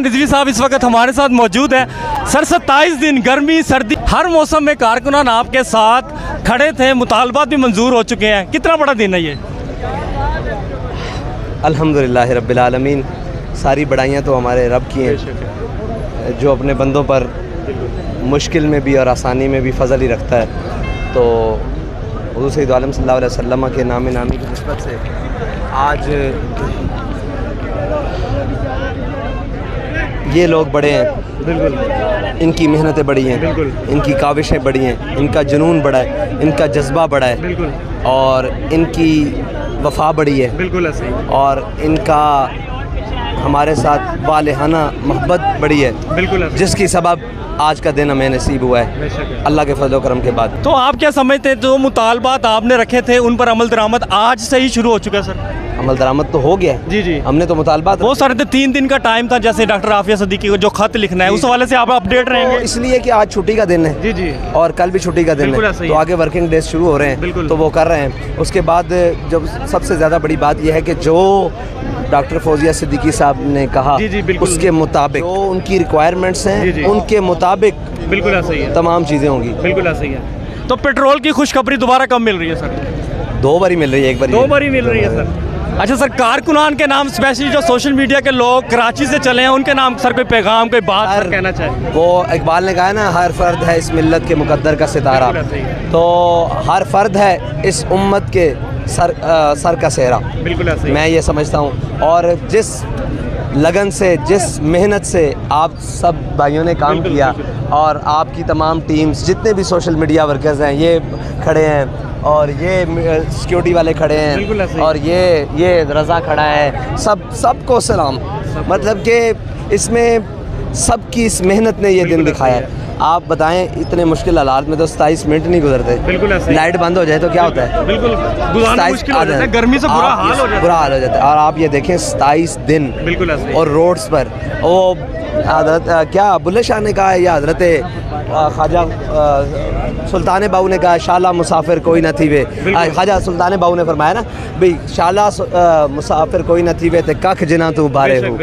रिजवी साहब इस वक्त हमारे साथ मौजूद है। सर 27 दिन गर्मी सर्दी हर मौसम में कारकुनान आपके साथ खड़े थे, मुतालबात भी मंजूर हो चुके हैं, कितना बड़ा दिन है ये? अल्हम्दुलिल्लाह रब्बिल आलमीन, सारी बड़ाइयाँ तो हमारे रब की हैं जो अपने बंदों पर मुश्किल में भी और आसानी में भी फजल ही रखता है। तो हुज़ूर सैयद आलम सल्लल्लाहु अलैहि वसल्लम के नामी की निस्बत से आज ये लोग बड़े हैं, बिल्कुल इनकी मेहनतें बड़ी हैं, बिल्कुल इनकी काविशें बड़ी हैं, इनका जुनून बड़ा है, इनका जज्बा बड़ा है, बिल्कुल और इनकी वफ़ा बड़ी है, बिल्कुल ऐसे ही, और इनका हमारे साथ वालेहाना मोहब्बत बड़ी है, बिल्कुल जिसकी सबब आज का दिन हमें नसीब हुआ है अल्लाह के फजल करम के बाद। तो आप क्या समझते हैं, जो मुतालबात आपने रखे थे उन पर अमल दरामद आज से ही शुरू हो चुका है? सर अमल दरामद तो हो गया है। जी जी, हमने तो मुतालबात वो सर 3 दिन का टाइम था, जैसे डॉक्टर आफिया सदीकी को जो खत लिखना है उस हवाले से आप अपडेट रहेंगे? तो इसलिए कि आज छुट्टी का दिन है, जी जी, और कल भी छुट्टी का दिन है, तो आगे वर्किंग डेज शुरू हो रहे हैं, तो वो कर रहे हैं। उसके बाद जब सबसे ज़्यादा बड़ी बात यह है कि जो डॉक्टर फौजिया सिद्दीकी साहब ने कहा उसके मुताबिक जो उनकी रिक्वायरमेंट्स हैं उनके मुताबिक बिल्कुल ऐसा ही है, तमाम चीज़ें होंगी, बिल्कुल ऐसा ही है। तो पेट्रोल की खुशखबरी दोबारा कब मिल रही है सर? 2 बार ही मिल रही है, 1 बार 2 बार ही मिल रही है सर। अच्छा सर, कारकुनान के नाम स्पेशली जो सोशल मीडिया के लोग कराची से चले हैं उनके नाम सर कोई पैगाम कोई बात कहना चाहे? वो इकबाल ने कहा है ना, हर फर्द है इस मिल्लत के मुकद्दर का सितारा, तो हर फर्द है इस उम्मत के सर का सेहरा, बिल्कुल ऐसे मैं ये समझता हूँ। और जिस लगन से, जिस मेहनत से आप सब भाइयों ने काम किया, और आपकी तमाम टीम्स, जितने भी सोशल मीडिया वर्कर्स हैं, ये खड़े हैं और ये सिक्योरिटी वाले खड़े हैं और ये रज़ा खड़ा है, सबको सलाम। मतलब कि इसमें सबकी इस मेहनत ने ये दिन दिखाया है। आप बताएं, इतने मुश्किल हालात में तो 27 मिनट नहीं गुजरते, लाइट बंद हो जाए तो क्या होता है, बिल्कुल गर्मी से बुरा हाल हो जाता है। और आप ये देखें 27 दिन बिल्कुल, और रोड्स पर वो हज़रत क्या बुल्ले शाह ने कहा है या हज़रत ख्वाजा सुल्तान बाहू ने कहा, शाला मुसाफिर कोई न थी वे, ख्वाजा सुल्तान बाहू ने फरमाया ना भाई, शाला मुसाफिर कोई न थी वे ते कख जिना तू बारे हो,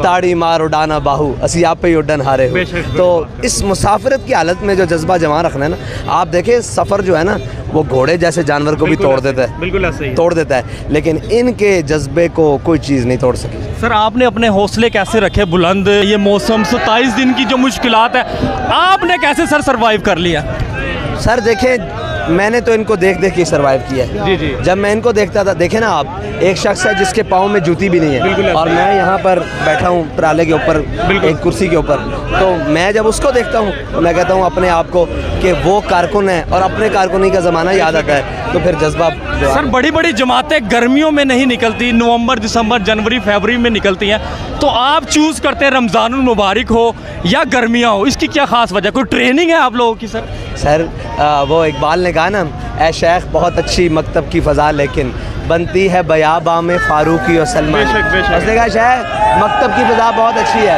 ताड़ी मार उड़ाना बाहू असी आप ही उड़न हारे हो। तो इस मुसाफिरत की हालत में जो जज्बा जमा रखना है ना, आप देखें सफ़र जो है ना वो घोड़े जैसे जानवर को भी तोड़ देता है, बिल्कुल ऐसे ही तोड़ देता है, लेकिन इनके जज्बे को कोई चीज़ नहीं तोड़ सकी। सर आपने अपने हौसले कैसे रखे बुलंद? ये मौसम 27 दिन की जो मुश्किलात है आपने कैसे सर सर्वाइव कर लिया? सर देखें, मैंने तो इनको देख के सर्वाइव किया है। जी जी, जब मैं इनको देखता था, देखे ना आप, एक शख्स है जिसके पाँव में जूती भी नहीं है, और मैं यहाँ पर बैठा हूँ प्राले के ऊपर, एक कुर्सी के ऊपर, तो मैं जब उसको देखता हूँ तो मैं कहता हूँ अपने आप को कि वो कारकुन है, और अपने कारकुनी का ज़माना याद आता है, तो फिर जज्बा। सर बड़ी बड़ी जमातें गर्मियों में नहीं निकलती, नवंबर दिसंबर जनवरी फरवरी में निकलती हैं, तो आप चूज़ करते हैं रमज़ानुल मुबारक हो या गर्मियाँ हो, इसकी क्या ख़ास वजह? कोई ट्रेनिंग है आप लोगों की? सर वो इकबाल ने कहा ना, ए शेख बहुत अच्छी मकतब की फ़ज़ा लेकिन बनती है बयाबा में फ़ारूकी और सलमान। उसने कहा शेख मकतब की फ़ज़ा बहुत अच्छी है,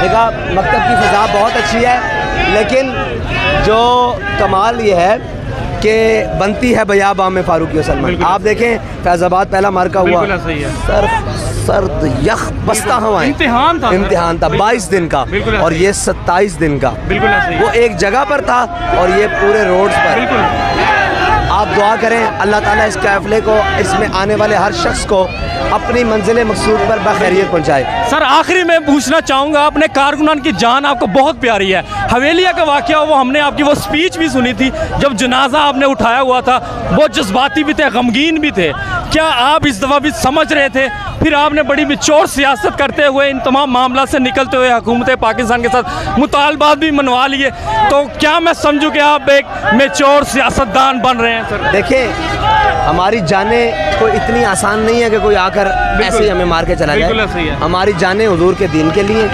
देखा मकतब की फ़ज़ा बहुत अच्छी है, लेकिन जो कमाल ये है कि बनती है बयाबा में फ़ारूकी और सलमान। आप देखें फैज़ाबाद पहला मार्का हुआ, सर्द यख बस्ता हवाएं, इम्तिहान था 22 दिन का, और ये 27 दिन का, वो एक जगह पर था और ये पूरे रोड्स पर। आप दुआ करें अल्लाह ताला इस काफ़िले को, इसमें आने वाले हर शख्स को अपनी मंजिल मकसूद पर बखैरियत पहुँचाए। सर आखिरी में पूछना चाहूँगा, अपने कारकुनान की जान आपको बहुत प्यारी है, हवेलिया का वाक़या वो हमने आपकी वो स्पीच भी सुनी थी जब जनाजा आपने उठाया हुआ था, बहुत जज्बाती भी थे, गमगीन भी थे, क्या आप इस दफ़ा भी समझ रहे थे? फिर आपने बड़ी बिचौर सियासत करते हुए इन तमाम मामला से निकलते हुए हुकूमत पाकिस्तान के साथ मुतालबात भी मनवा लिए, तो क्या मैं समझूँ कि आप एक मेच्योर सियासतदान बन रहे हैं? सर देखिए, हमारी जानें कोई इतनी आसान नहीं है कि कोई आकर ऐसे ही हमें मार के चला जाए। हमारी जानें हुजूर के दीन के लिए,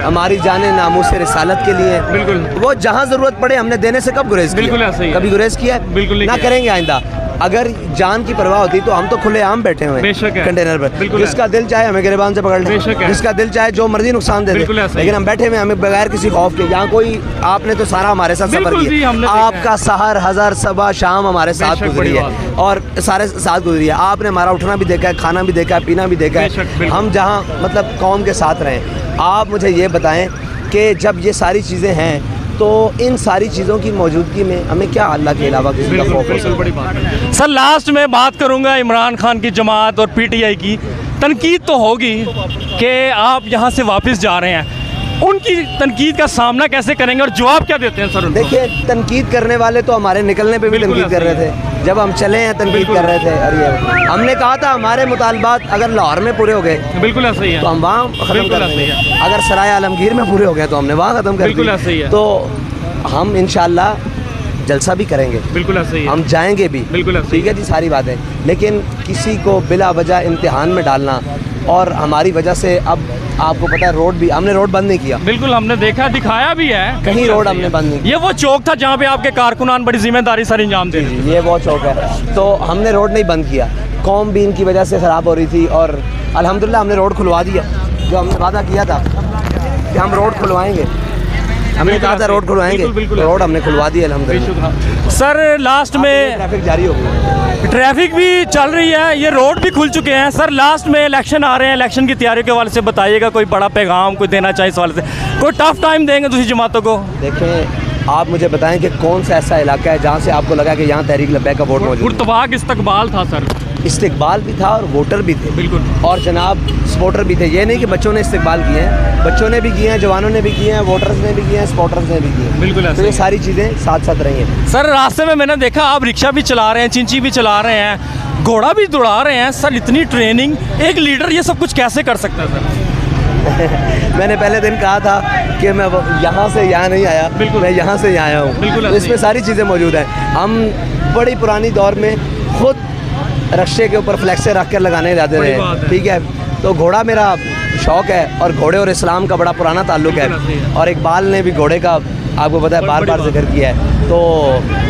हमारी जानें नामूस रिसालत के लिए, बिल्कुल वो जहाँ ज़रूरत पड़े हमने देने से कब गुरेज किया? कभी गुरेज किया? बिल्कुल ना करेंगे आइंदा। अगर जान की परवाह होती तो हम तो खुले आम बैठे हुए बेशक है। कंटेनर पर, बिल्कुल है। जिसका दिल चाहे हमें गिरबान से पकड़ ले, बेशक है। जिसका दिल चाहे जो मर्जी नुकसान दे दे, बिल्कुल ऐसा ही लेकिन हम बैठे हुए हमें बगैर किसी खौफ के। यहाँ कोई आपने तो सारा हमारे साथ सफर बिल्कुल जी, किया, हमने देखा आपका सहर हज़ार सबा शाम हमारे साथ बेशक, गुजरी बड़ी है और सारे साथ गुजरी है। आपने हमारा उठना भी देखा है, खाना भी देखा है, पीना भी देखा बेशक, है। बिल्कुल। हम जहाँ मतलब कौम के साथ रहें। आप मुझे ये बताएं कि जब ये सारी चीज़ें हैं तो इन सारी चीज़ों की मौजूदगी में हमें क्या अल्लाह के अलावा किसी का खौफ हो सकता है? बड़ी बात है। सर लास्ट में बात करूंगा इमरान खान की जमात और पीटीआई की। तनकीद तो होगी कि आप यहाँ से वापस जा रहे हैं, उनकी तनकीद का सामना कैसे करेंगे और जवाब क्या देते हैं सर उनको? देखिए, तनकीद करने वाले तो हमारे निकलने पे भी बिल्कुल तनकीद कर रहे थे। जब हम चले हैं तनकीद कर रहे थे, और ये हमने कहा था हमारे मुतालबात अगर लाहौर में पूरे हो गए बिल्कुल ऐसा ही है। तो हम वहाँ ख़त्म बिल्कुल कर ऐसा ही देंगे, अगर सराय आलमगीर में पूरे हो गए तो हमने वहाँ ख़त्म कर बिल्कुल दिए। ऐसा ही है। तो हम इंशाल्लाह जलसा भी करेंगे, बिल्कुल ऐसा ही है। हम जाएंगे भी, बिल्कुल ऐसा ही ठीक है जी, सारी बातें। लेकिन किसी को बिला वजह इम्तिहान में डालना और हमारी वजह से, अब आपको पता है रोड भी हमने रोड बंद नहीं किया, बिल्कुल हमने देखा, दिखाया भी है। कहीं रोड हमने बंद नहीं किया। ये वो चौक था जहाँ पे आपके कारकुनान बड़ी जिम्मेदारी सर इंजाम दे रहे थे। ये वो चौक है, तो हमने रोड नहीं बंद किया। कौम भी इनकी वजह से ख़राब हो रही थी और अल्हम्दुलिल्लाह हमने रोड खुलवा दिया। जो हमने वादा किया था कि हम रोड खुलवाएंगे, हमने कहा था रोड खुलवाएंगे, बिल्कुल, बिल्कुल। रोड हमने खुलवा दिया अल्हम्दुलिल्लाह। सर लास्ट में ट्रैफिक जारी हो गई, ट्रैफिक भी चल रही है, ये रोड भी खुल चुके हैं। सर लास्ट में इलेक्शन आ रहे हैं, इलेक्शन की तैयारियों के हवाले से बताइएगा, कोई बड़ा पैगाम कोई देना चाहिए इस हवाले से, कोई टफ टाइम देंगे दूसरी जमातों को? देखें आप मुझे बताएं कि कौन सा ऐसा इलाका है जहाँ से आपको लगा कि यहाँ तहरीक लब्बैक का वोट मौजूद है? पुरतवाक इस्तकबाल था सर। इस्तिकबाल भी था और वोटर भी थे, बिल्कुल। और जनाब सपोर्टर भी थे। ये नहीं कि बच्चों ने इस्तिकबाल किए हैं, बच्चों ने भी किए हैं, जवानों ने भी किए हैं, वोटर्स ने भी किए हैं, सपोर्टर्स ने भी किए हैं। बिल्कुल ऐसा तो ये ही है। सारी चीज़ें साथ साथ रही हैं। सर रास्ते में मैंने देखा आप रिक्शा भी चला रहे हैं, चिंची भी चला रहे हैं, घोड़ा भी दौड़ा रहे हैं। सर इतनी ट्रेनिंग, एक लीडर ये सब कुछ कैसे कर सकता है सर? मैंने पहले दिन कहा था कि मैं यहाँ से यहाँ नहीं आया, बिल्कुल। मैं यहाँ से यहाँ आया हूँ। बिल्कुल तो ऐसे इसमें ही। सारी चीज़ें मौजूद हैं। हम बड़ी पुरानी दौर में खुद रस्से के ऊपर फ्लैक्से रख कर लगाने जाते बड़ी थे, बात है। ठीक है। तो घोड़ा मेरा शौक़ है और घोड़े और इस्लाम का बड़ा पुराना ताल्लुक़ बिल्कुल ऐसे ही है, है। और इकबाल ने भी घोड़े का आपको पता है बार बार बड़ी जिक्र किया है। तो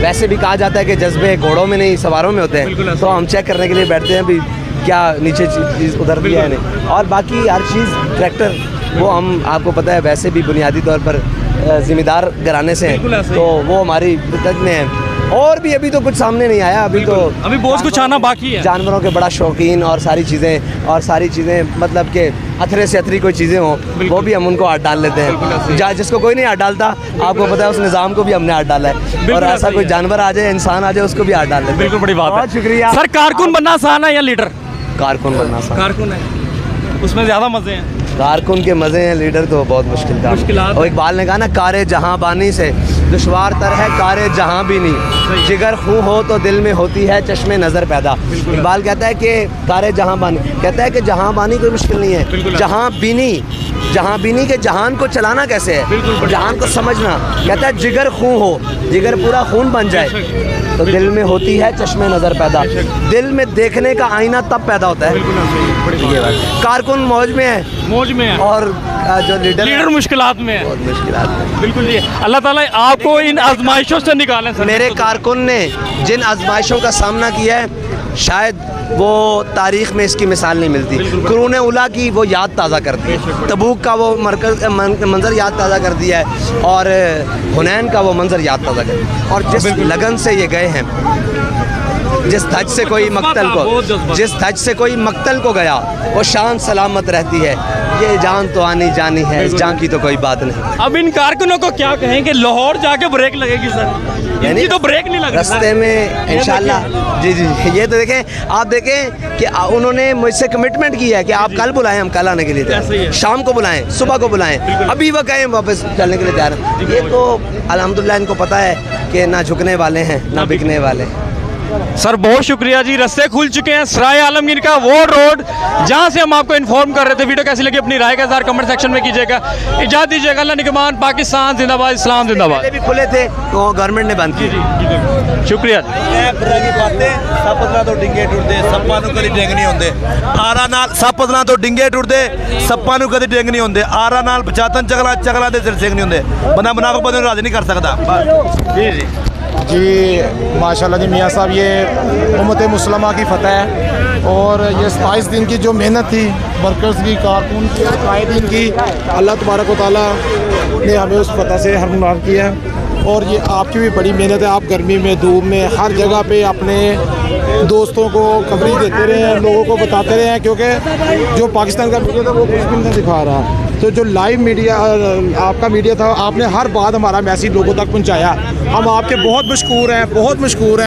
वैसे भी कहा जाता है कि जज्बे घोड़ों में नहीं सवारों में होते बिल्कुल हैं। ऐसे तो ही। हम चेक करने के लिए बैठते हैं भी क्या नीचे चीज़ उधर दिया है नहीं, और बाकी हर चीज़ ट्रैक्टर वो हम आपको पता है वैसे भी बुनियादी तौर पर ज़िम्मेदार घराने से बिल्कुल हैं, ऐसे ही। तो वो हमारी फितरत में है। और भी अभी तो कुछ सामने नहीं आया, अभी तो अभी बहुत कुछ आना बाकी है। जानवरों के बड़ा शौकीन और सारी चीज़ें मतलब कि अथरे से अथरी कोई चीज़ें हों वो भी हम उनको हाथ डाल लेते हैं। जिसको कोई नहीं हाथ डालता, आपको पता है उस निज़ाम को भी हमने हाथ डाला है, और ऐसा कोई जानवर आ जाए, इंसान आ जाए, उसको भी हाथ डाल लेते हैं। बिल्कुल बड़ी बात है। बहुत शुक्रिया सर कारकुन बनना आसान है या लीडर? कारकुन बनना आसान। कारकुन है, उसमें ज़्यादा मज़े हैं। कारकुन के मज़े हैं, लीडर तो बहुत मुश्किल काम है। मुश्किलात और इकबाल ने कहा ना, कारे जहाँ बानी से दुश्वार तर है कारे जहाँ भी नहीं, जिगर खूं हो तो दिल में होती है चश्मे नज़र पैदा। इकबाल कहता है कि कारे जहाँ बानी, कहता है कि जहाँ बानी कोई मुश्किल नहीं है, जहाँ बीनी के जहान को चलाना कैसे है, जहान को समझना। कहता है जिगर खून हो, जिगर पूरा खून बन जाए तो दिल में होती है चश्मे नज़र पैदा। दिल में देखने का आईना तब पैदा होता है। ये बात। कारकुन मौज में है, मौज में है, और जो लीडर मुश्किलात में है। बहुत मुश्किलात में। बिल्कुल जी, अल्लाह ताला आपको इन आजमाइशों से निकालें सर। मेरे कारकुन ने जिन आजमाइशों का सामना किया है, शायद वो तारीख़ में इसकी मिसाल नहीं मिलती। कुरून उला की वो याद ताज़ा कर दी, तबूक का वो मंज़र याद ताज़ा कर दिया है, और हुनैन का वो मंज़र याद ताज़ा कर दिया। और जिस लगन से ये गए हैं, जिस धज से कोई मक्तल को गया वो शान सलामत रहती है। ये जान तो आनी जानी है, इस जान की तो कोई बात नहीं। अब इन कारकुनों को क्या कहें कि लाहौर जाके ब्रेक लगेगी सर? इनकी तो ब्रेक नहीं लग रही रास्ते में इंशाल्लाह। जी, ये तो देखें, आप देखें कि उन्होंने मुझसे कमिटमेंट किया है कि आप कल बुलाएं, हम कल आने के लिए तैयार हैं, शाम को बुलाएं, सुबह को बुलाएं, अभी वो कहें वापस चलने के लिए तैयार हैं। ये तो अल्हम्दुलिल्लाह इनको पता है कि ना झुकने वाले हैं ना बिकने वाले हैं। सर बहुत शुक्रिया जी, रास्ते खुल चुके हैं सराय आलमगीर का वो रोड जहां से हम आपको इन्फॉर्म कर रहे थे। वीडियो कैसी लगी अपनी राय का इज़हार कमेंट सेक्शन में कीजिएगा। इजाज़त दीजिएगा। अल्लाह निगहबान, पाकिस्तान जिंदाबाद, इस्लाम जिंदाबाद। पहले भी खुले थे तो गवर्नमेंट ने बंद किए। शुक्रिया। तो डिंगे टुटदे, सप्पां नूं कदी डिंग नहीं होंदे। आरा नाल सप बदलां तो डिंगे टुटदे, सप्पां नूं कदी डिंग नहीं होंदे। आरा नाल बचातन चगला दे सिर सिंग नहीं होंदे। बंदा मुनाफिक बंदे नूं राज़ी नहीं कर सकदा। जी। जी माशाल्लाह जी मियाँ साहब, ये उम्मत मुस्लिमा की फ़तह है और ये 27 दिन की जो मेहनत थी वर्कर्स की, कारकुन की, कायदीन की, अल्लाह तबारक व तआला ने हमें उस फ़तह से हरमनार किया है। और ये आपकी भी बड़ी मेहनत है, आप गर्मी में धूप में हर जगह पे अपने दोस्तों को कवरेज देते रहे हैं, लोगों को बताते रहे हैं, क्योंकि जो पाकिस्तान का मीडिया था वो कुछ भी नहीं दिखा रहा। तो जो लाइव मीडिया आपका मीडिया था, आपने हर बात हमारा मैसेज लोगों तक पहुंचाया। हम आपके बहुत मशकूर हैं, बहुत मशकूर हैं।